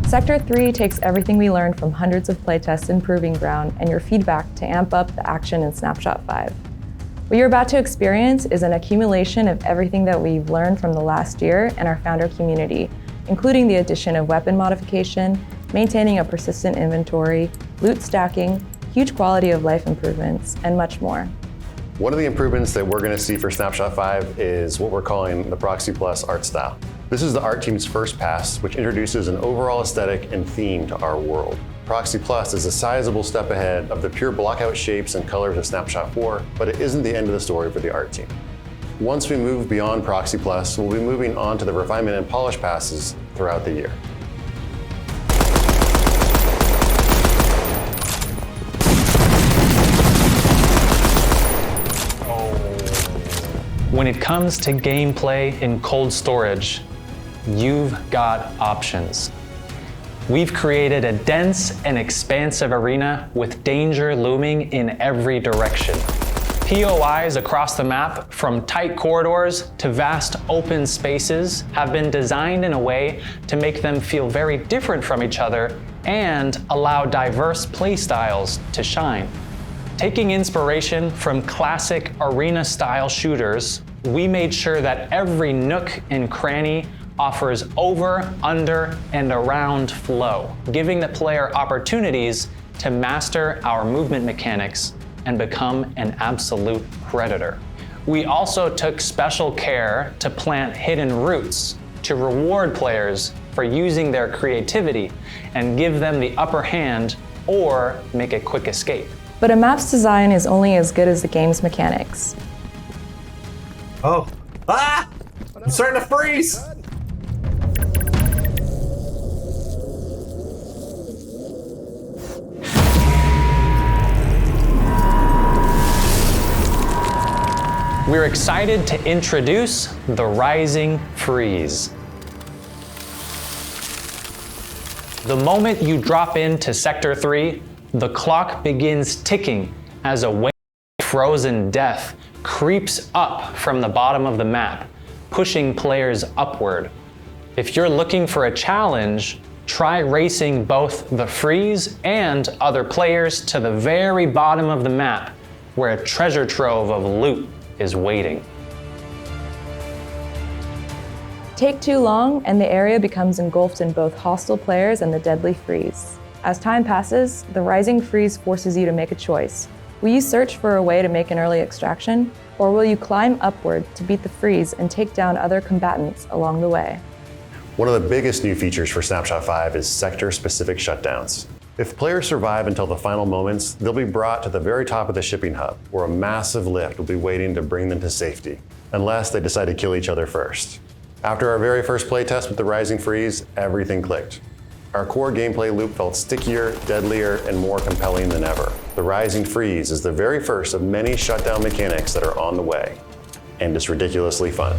Sector 3 takes everything we learned from hundreds of playtests in Proving Ground and your feedback to amp up the action in Snapshot 5. What you're about to experience is an accumulation of everything that we've learned from the last year and our founder community, including the addition of weapon modification, maintaining a persistent inventory, loot stacking, huge quality of life improvements, and much more. One of the improvements that we're going to see for Snapshot 5 is what we're calling the Proxy Plus art style. This is the art team's first pass, which introduces an overall aesthetic and theme to our world. Proxy Plus is a sizable step ahead of the pure blockout shapes and colors of Snapshot 4, but it isn't the end of the story for the art team. Once we move beyond Proxy Plus, we'll be moving on to the refinement and polish passes throughout the year. When it comes to gameplay in cold storage, you've got options. We've created a dense and expansive arena with danger looming in every direction. POIs across the map, from tight corridors to vast open spaces, have been designed in a way to make them feel very different from each other and allow diverse playstyles to shine. Taking inspiration from classic arena-style shooters, we made sure that every nook and cranny offers over, under, and around flow, giving the player opportunities to master our movement mechanics and become an absolute predator. We also took special care to plant hidden routes to reward players for using their creativity and give them the upper hand or make a quick escape. But a map's design is only as good as the game's mechanics. Oh. Ah! I'm starting to freeze! We're excited to introduce the Rising Freeze. The moment you drop into Sector 3, the clock begins ticking as a wave of frozen death creeps up from the bottom of the map, pushing players upward. If you're looking for a challenge, try racing both the freeze and other players to the very bottom of the map, where a treasure trove of loot is waiting. Take too long, and the area becomes engulfed in both hostile players and the deadly freeze. As time passes, the Rising Freeze forces you to make a choice. Will you search for a way to make an early extraction, or will you climb upward to beat the freeze and take down other combatants along the way? One of the biggest new features for Snapshot 5 is sector-specific shutdowns. If players survive until the final moments, they'll be brought to the very top of the shipping hub, where a massive lift will be waiting to bring them to safety, unless they decide to kill each other first. After our very first playtest with the Rising Freeze, everything clicked. Our core gameplay loop felt stickier, deadlier, and more compelling than ever. The Rising Freeze is the very first of many shutdown mechanics that are on the way, and it's ridiculously fun.